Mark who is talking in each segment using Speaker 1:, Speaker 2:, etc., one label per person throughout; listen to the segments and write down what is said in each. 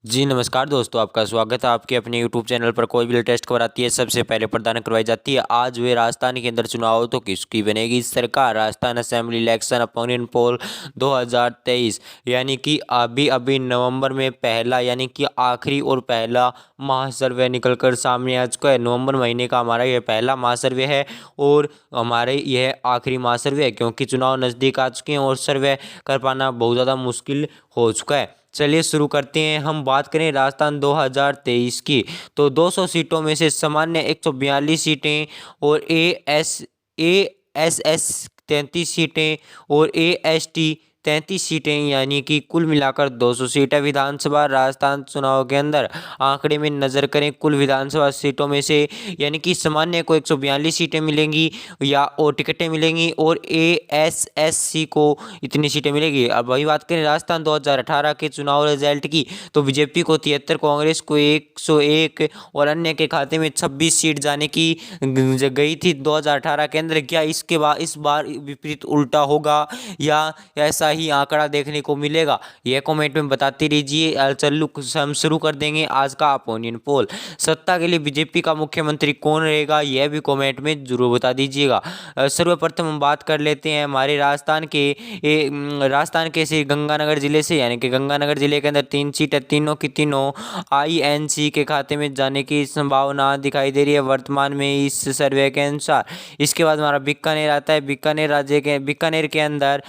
Speaker 1: जी नमस्कार दोस्तों, आपका स्वागत है आपके अपने यूट्यूब चैनल पर। कोई भी लेटेस्ट खबर आती है सबसे पहले प्रदान करवाई जाती है। आज हुए राजस्थान के अंदर चुनाव, तो किसकी बनेगी सरकार। Rajasthan assembly election opinion poll 2023, यानी कि अभी अभी नवंबर में पहला यानी कि आखिरी और पहला महासर्वे निकल कर सामने आ चुका है। नवंबर महीने का हमारा यह पहला महासर्वे है और हमारे यह आखिरी महासर्वे है, क्योंकि चुनाव नज़दीक आ चुके हैं और सर्वे कर पाना बहुत ज़्यादा मुश्किल हो चुका है। चलिए शुरू करते हैं। हम बात करें राजस्थान 2023 की, तो 200 सीटों में से सामान्य 142 सीटें और एस एस 33 सीटें और एसटी 33 सीटें, यानी कि कुल मिलाकर 200 सीटें विधानसभा राजस्थान चुनाव के अंदर। आंकड़े में नजर करें कुल विधानसभा सीटों में से, यानी कि सामान्य को 142 सीटें मिलेंगी या और टिकटें मिलेंगी और एएसएससी को इतनी सीटें मिलेगी। अब वही बात करें राजस्थान 2018 के चुनाव रिजल्ट की, तो बीजेपी को 73, कांग्रेस को 101 और अन्य के खाते में 26 सीट जाने की गई थी 2018 के अंदर। क्या इसके बाद इस बार विपरीत उल्टा होगा या ऐसा ही आंकड़ा देखने को मिलेगा? यह कमेंट में बताते रहिए। चलो हम शुरू कर देंगे आज का ओपिनियन पोल। सत्ता के लिए बीजेपी का मुख्यमंत्री कौन रहेगा, यह भी कमेंट में जरूर बता दीजिएगा। सर्वप्रथम हम बात कर लेते हैं हमारे राजस्थान के श्री गंगानगर जिले से, यानी कि गंगानगर जिले के अंदर 3 सीटें, तीनों की तीनों आईएनसी के खाते में जाने की संभावना दिखाई दे रही है वर्तमान में इस सर्वे के अनुसार। इसके बाद हमारा बीकानेर आता है। बीकानेर के अंदर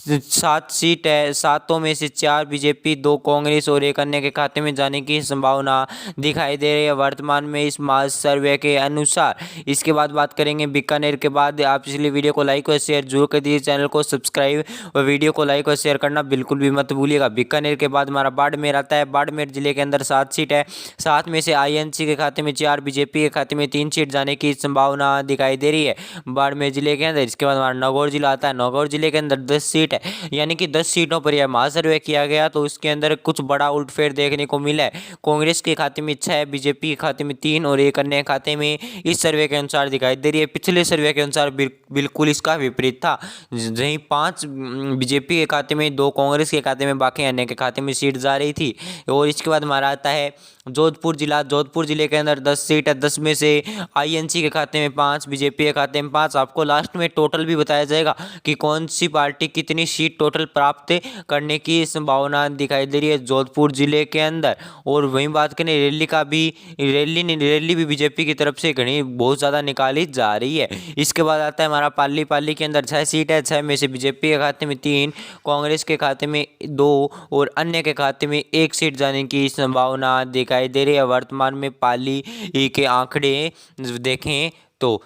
Speaker 1: 7 सीट है, 7 में से 4 बीजेपी, 2 कांग्रेस और 1 अन्य के खाते में जाने की संभावना दिखाई दे रही है वर्तमान में इस मास सर्वे के अनुसार। इसके बाद बात करेंगे बीकानेर के बाद। आप इसलिए वीडियो को लाइक और शेयर जरूर कर दीजिए, चैनल को सब्सक्राइब और वीडियो को लाइक और शेयर करना बिल्कुल भी मत भूलिएगा। बीकानेर के बाद हमारा बाड़मेर आता है। बाड़मेर जिले के अंदर 7 सीट है, 7 में से आईएनसी के खाते में 4, बीजेपी के खाते में 3 सीट जाने की संभावना दिखाई दे रही है बाड़मेर जिले के अंदर। इसके बाद हमारा नागौर जिला आता है। नागौर जिले के अंदर 10 सीट है, यानी कि 10 सीटों पर यह महासर्वे किया गया, तो इसके अंदर कुछ बड़ा उलटफेर देखने को मिला है। कांग्रेस के खाते में 6, बीजेपी के खाते में 3 और 1 अन्य खाते में इस सर्वे के अनुसार दिखाई दे रही है। पिछले सर्वे के अनुसार बिल्कुल इसका विपरीत था, जहीं 5 बीजेपी के खाते में, 2 कांग्रेस के खाते में, बाकी अन्य के खाते में सीट जा रही थी। और इसके बाद हमारा आता है जोधपुर जिला। जोधपुर जिले के अंदर 10 सीट है, 10 में से आईएनसी के खाते में 5, बीजेपी के खाते में 5। आपको लास्ट में टोटल भी बताया जाएगा कि कौन सी पार्टी कितनी सीट टोटल प्राप्त करने की संभावना दिखाई दे रही है जोधपुर जिले के अंदर। और वहीं बात करें रैली का भी, रैली भी बीजेपी की तरफ से घनी बहुत ज़्यादा निकाली जा रही है। इसके बाद आता है हमारा पाली। पाली के अंदर 6 सीट है, 6 में से बीजेपी के खाते में 3, कांग्रेस के खाते में 2 और अन्य के खाते में 1 सीट जाने की संभावना दिखाई दे रही है वर्तमान में पाली के आंकड़े देखें तो।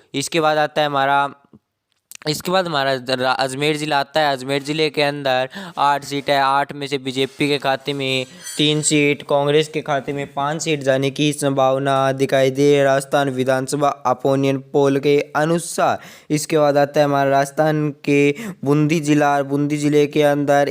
Speaker 1: इसके बाद हमारा अजमेर ज़िला आता है। अजमेर ज़िले के अंदर 8 सीट है, 8 में से बीजेपी के खाते में 3 सीट, कांग्रेस के खाते में 5 सीट जाने की संभावना दिखाई दे रही है राजस्थान विधानसभा ओपिनियन पोल के अनुसार। इसके बाद आता है हमारा राजस्थान के बूंदी ज़िला। बूंदी ज़िले के अंदर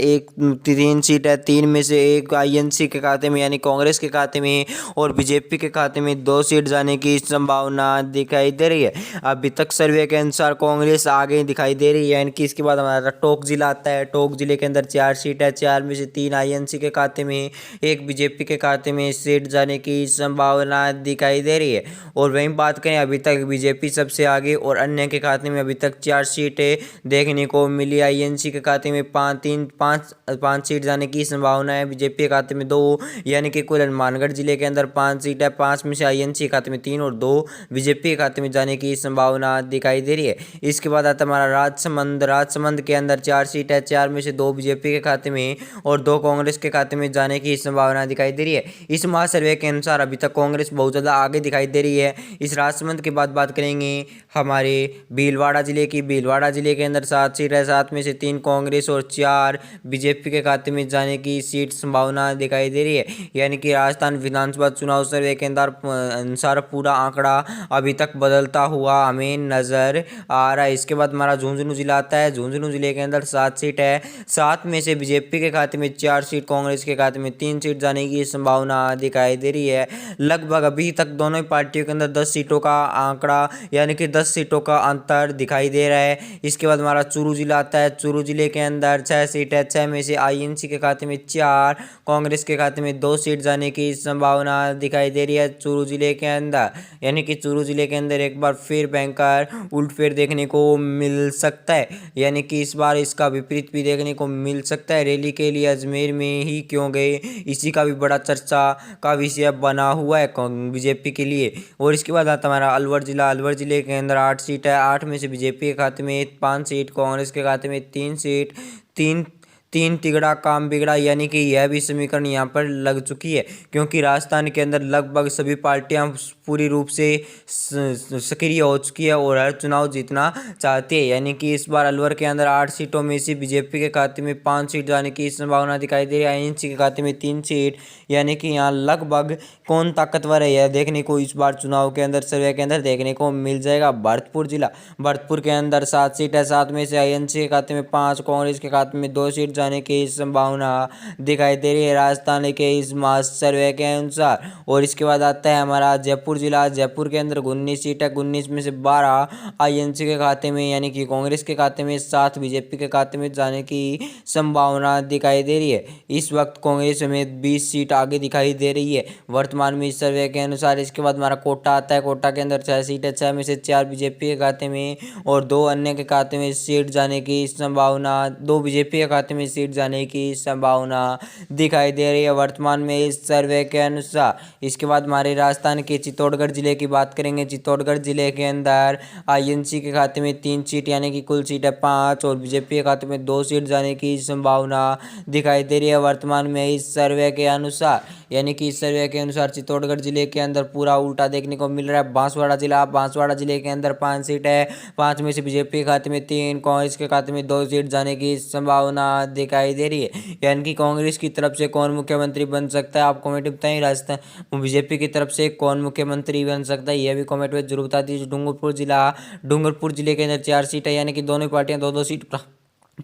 Speaker 1: 3 सीट है, 3 में से 1 आईएनसी के खाते में यानी कांग्रेस के खाते में और बीजेपी के खाते में 2 सीट जाने की संभावना दिखाई दे रही है। अभी तक सर्वे के अनुसार कांग्रेस आगे दिखाई दे रही है। यानी कि इसके बाद हमारा टोंक जिला आता है। टोंक जिले के अंदर 4 सीट है, 4 में से 3 आईएनसी के खाते में, 1 बीजेपी के खाते में सीट जाने की संभावना दिखाई दे रही है। और वहीं बात करें अभी तक बीजेपी सबसे आगे और अन्य के खाते में अभी तक 4 सीटें देखने को मिली। आईएनसी के खाते में 5 सीट जाने की संभावना है, बीजेपी के खाते में 2, यानी कि कुल हनुमानगढ़ जिले के अंदर 5 सीट है, 5 में से आईएनसी के खाते में 3 और 2 बीजेपी के खाते में जाने की संभावना दिखाई दे रही है। इसके बाद आता हमारा राजसमंद। राजसमंद के अंदर 4 सीट है, 4 में से 2 बीजेपी के खाते में और 2 कांग्रेस के खाते में जाने की संभावना दिखाई दे रही है। इस महासर्वे के अनुसार अभी तक कांग्रेस बहुत ज़्यादा आगे दिखाई दे रही है। इस राजसमंद के बाद बात करेंगे हमारे भीलवाड़ा जिले की। भीलवाड़ा जिले के अंदर 7 सीट है, 7 में से 3 कांग्रेस और 4 बीजेपी के खाते में जाने की सीट संभावना दिखाई दे रही है। यानी कि राजस्थान विधानसभा चुनाव सर्वे के अनुसार पूरा आंकड़ा अभी तक बदलता हुआ हमें नजर आ रहा है। इसके बाद हमारा झुंझुनू जिला आता है। झुंझुनू जिले के अंदर 7 सीट है। 7 में से बीजेपी के खाते में 4 सीट, कांग्रेस के खाते में 3 सीट जाने की संभावना दिखाई दे रही है। लगभग अभी तक दोनों ही पार्टियों के अंदर 10 सीटों का आंकड़ा यानी कि 10 सीटों का अंतर दिखाई दे रहा है। इसके बाद हमारा चूरू जिला आता है। चूरू जिले के अंदर 6 सीट है। 6 में से आईएनसी के खाते में 4, कांग्रेस के खाते में 2 सीट जाने की संभावना दिखाई दे रही है चूरू जिले के अंदर। यानी कि चूरू जिले के अंदर एक बार फिर भयंकर उलटफेर देखने को मिल सकता है, यानी कि इस बार इसका विपरीत भी देखने को मिल सकता है। रैली के लिए अजमेर में ही क्यों गए, इसी का भी बड़ा चर्चा का विषय बना हुआ है बीजेपी के लिए। और इसके बाद आता हमारा अलवर जिला। अलवर जिले के अंदर 8 सीट है। 8 में से बीजेपी के खाते में 5 सीट, कांग्रेस के खाते में 3 सीट। तीन तीन तिगड़ा काम बिगड़ा, यानी कि यह भी समीकरण यहाँ पर लग चुकी है, क्योंकि राजस्थान के अंदर लगभग सभी पार्टियां पूरी रूप से सक्रिय हो चुकी है और हर चुनाव जीतना चाहती है। यानी कि इस बार अलवर के अंदर 8 सीटों में से बीजेपी के खाते में 5 सीट जाने की संभावना दिखाई दे रही है। आईएनसी के खाते में 3 सीट, यानी कि यहाँ लगभग कौन ताकतवर है यह देखने को इस बार चुनाव के अंदर सर्वे के अंदर देखने को मिल जाएगा। भरतपुर जिला। भरतपुर के अंदर 7 सीट है। 7 में से आईएनसी के खाते में 5, कांग्रेस के खाते में 2 सीट जाने की संभावना दिखाई दे रही है राजस्थान के इस मास सर्वे के अनुसार। और इसके बाद आता है हमारा जयपुर जिला। जयपुर के अंदर 19 सीट है। 19 में से 12 आईएनसी के खाते में, यानी कि कांग्रेस के खाते में, 7 बीजेपी के खाते में जाने की संभावना दिखाई दे रही है। इस वक्त कांग्रेस समेत 20 सीट आगे दिखाई दे रही है वर्तमान में इस सर्वे के अनुसार। इसके बाद हमारा कोटा आता है। कोटा के अंदर 6 सीट है। 6 में से 4 बीजेपी के खाते में और 2 अन्य के खाते में सीट जाने की संभावना, 2 बीजेपी के खाते में सीट जाने की संभावना दिखाई दे रही है वर्तमान में इस सर्वे के अनुसार। इसके बाद हमारे राजस्थान के चित्तौड़गढ़ जिले की बात करेंगे। चित्तौड़गढ़ जिले के अंदर आईएनसी के खाते में 3 सीट, यानी कि कुल सीट है 5, और बीजेपी के खाते में 2 सीट जाने की संभावना दिखाई दे रही है वर्तमान में इस सर्वे के अनुसार। यानी कि इस सर्वे के अनुसार चित्तौड़गढ़ जिले के अंदर पूरा उल्टा देखने को मिल रहा है। बांसवाड़ा जिला। बांसवाड़ा जिले के अंदर 5 सीट है। 5 में से बीजेपी के खाते में 3, कांग्रेस के खाते में 2 सीट जाने की संभावना दिखाई दे रही है। यानी कि कांग्रेस की तरफ से कौन मुख्यमंत्री बन सकता है, आप कमेंट में बताएं। राजस्थान बीजेपी की तरफ से कौन मुख्यमंत्री बन सकता है, यह भी कमेंट में जरूर बता दीजिए। डूंगरपुर जिला। डूंगरपुर जिले के अंदर 4 सीट है, यानी कि दोनों पार्टियां 2-2 सीट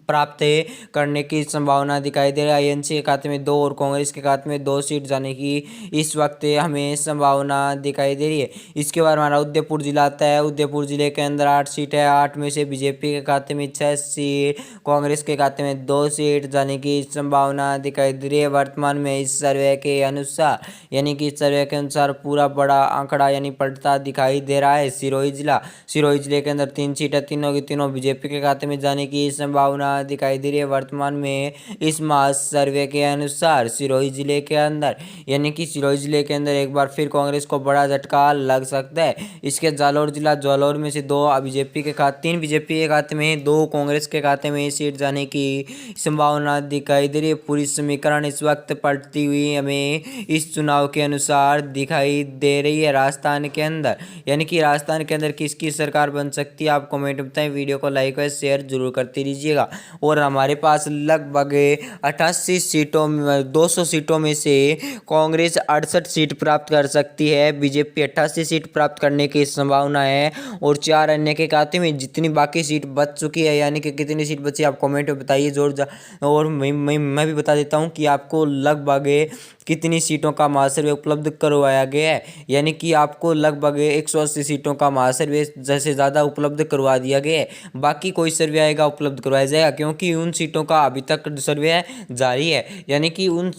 Speaker 1: प्राप्त करने की संभावना दिखाई दे रहा है। आईएनसी के खाते में 2 और कांग्रेस के खाते में 2 सीट जाने की इस वक्त हमें संभावना दिखाई दे रही है। इसके बाद हमारा उदयपुर जिला आता है। उदयपुर जिले के अंदर 8 सीट है। 8 में से बीजेपी के खाते में 6 सीट, कांग्रेस के खाते में 2 सीट जाने की संभावना दिखाई दे रही है वर्तमान में इस सर्वे के अनुसार। यानी कि इस सर्वे के अनुसार पूरा बड़ा आंकड़ा यानी पलटता दिखाई दे रहा है। सिरोही जिला। सिरोही जिले के अंदर 3 सीट है। तीनों की तीनों बीजेपी के खाते में जाने की संभावना दिखाई दे रही है वर्तमान में इस मास सर्वे के अनुसार सिरोही जिले के अंदर। यानी कि सिरोही जिले के अंदर एक बार फिर कांग्रेस को बड़ा झटका लग सकता है। इसके जालौर जिला। जालौर में से 2 बीजेपी के खाते, 3 बीजेपी के खाते में, 2 कांग्रेस के खाते में सीट जाने की संभावना दिखाई दे रही है। पूरी समीकरण इस वक्त पलटती हुई हमें इस चुनाव के अनुसार दिखाई दे रही है राजस्थान के अंदर। यानी कि राजस्थान के अंदर किसकी सरकार बन सकती है, आप कमेंट में बताएं। वीडियो को लाइक और शेयर जरूर करते रहिएगा। और हमारे पास लगभग 88 सीटों में 200 सीटों में से कांग्रेस 68 सीट प्राप्त कर सकती है। बीजेपी 88 सीट प्राप्त करने की संभावना है और 4 अन्य के खाते में जितनी बाकी सीट बच चुकी है, यानी कि कितनी सीट बची आप कमेंट में बताइए जोर। और मैं भी बता देता हूं कि आपको लगभग कितनी सीटों का महासर्वे उपलब्ध करवाया गया है। यानी कि आपको लगभग 180 सीटों का महासर्वे जैसे ज़्यादा उपलब्ध करवा दिया गया है। बाकी कोई सर्वे आएगा उपलब्ध करवाया जाएगा, क्योंकि उन सीटों का अभी तक सर्वे जारी है। यानी कि उन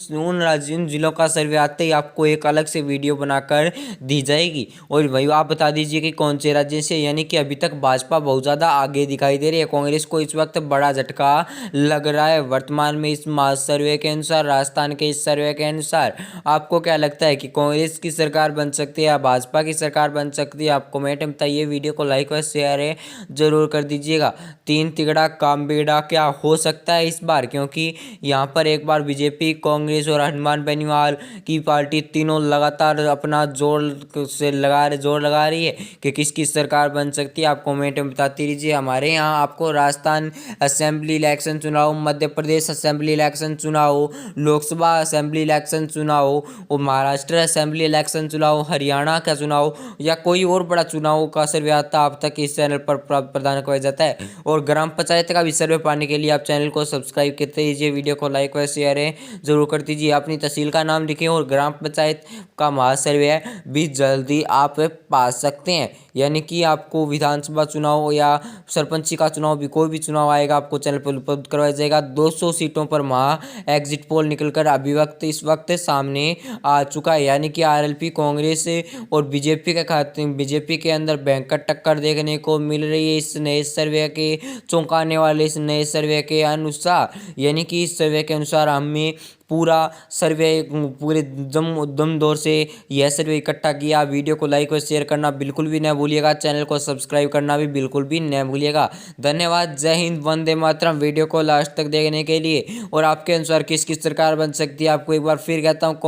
Speaker 1: जिलों का सर्वे आते ही आपको एक अलग से वीडियो बनाकर दी जाएगी। और वही आप बता दीजिए कि कौन से राज्य से। यानी कि अभी तक भाजपा बहुत ज़्यादा आगे दिखाई दे रही है। कांग्रेस को इस वक्त बड़ा झटका लग रहा है वर्तमान में इस मास सर्वे के अनुसार, राजस्थान के इस सर्वे के अनुसार। आपको क्या लगता है कि कांग्रेस की सरकार बन सकती है या भाजपा की सरकार बन सकती है, आप कमेंट में बताइए। वीडियो को लाइक और शेयर जरूर कर दीजिएगा। 3 तिगड़ा काम बिगड़ा क्या हो सकता है इस बार, क्योंकि यहाँ पर एक बार बीजेपी, कांग्रेस और हनुमान बेनीवाल की पार्टी तीनों लगातार अपना जोर लगा रही है कि किसकी सरकार बन सकती है, आप कमेंट में बताते रहिए। हमारे यहाँ आपको राजस्थान असेंबली इलेक्शन चुनाव, मध्य प्रदेश असेंबली इलेक्शन चुनाव, लोकसभा असेंबली इलेक्शन चुनाव हो, वो महाराष्ट्र असेंबली इलेक्शन चुनाव हो, हरियाणा का चुनाव या कोई और बड़ा चुनाव का सर्वे आता आप तक इस चैनल पर प्रदान किया जाता है। और ग्राम पंचायत का भी सर्वे पाने के लिए आप चैनल को सब्सक्राइब करते दीजिए, वीडियो को लाइक व शेयर जरूर कर दीजिए। अपनी तहसील का नाम लिखें और ग्राम पंचायत का महासर्वे भी जल्दी आप पा सकते हैं। यानी कि आपको विधानसभा चुनाव या सरपंची का चुनाव भी कोई भी चुनाव आएगा आपको चैनल पर उपलब्ध करवाया जाएगा। 200 सीटों पर महा एग्जिट पोल निकलकर अभी इस वक्त सामने आ चुका है। यानी कि आरएलपी कांग्रेस और बीजेपी के अंदर भयंकर टक्कर देखने को मिल रही है इस नए सर्वे के चौंकाने वाले इस नए सर्वे के अनुसार। यानी कि इस सर्वे के अनुसार हमें पूरा सर्वे पूरे दम दौर से यह सर्वे इकट्ठा किया। वीडियो को लाइक और शेयर करना बिल्कुल भी न भूलिएगा, चैनल को सब्सक्राइब करना भी बिल्कुल भी न भूलिएगा। धन्यवाद। जय हिंद, वंदे मातरम। वीडियो को लास्ट तक देखने के लिए। और आपके अनुसार किसकी सरकार बन सकती है, आपको एक बार फिर कहता हूँ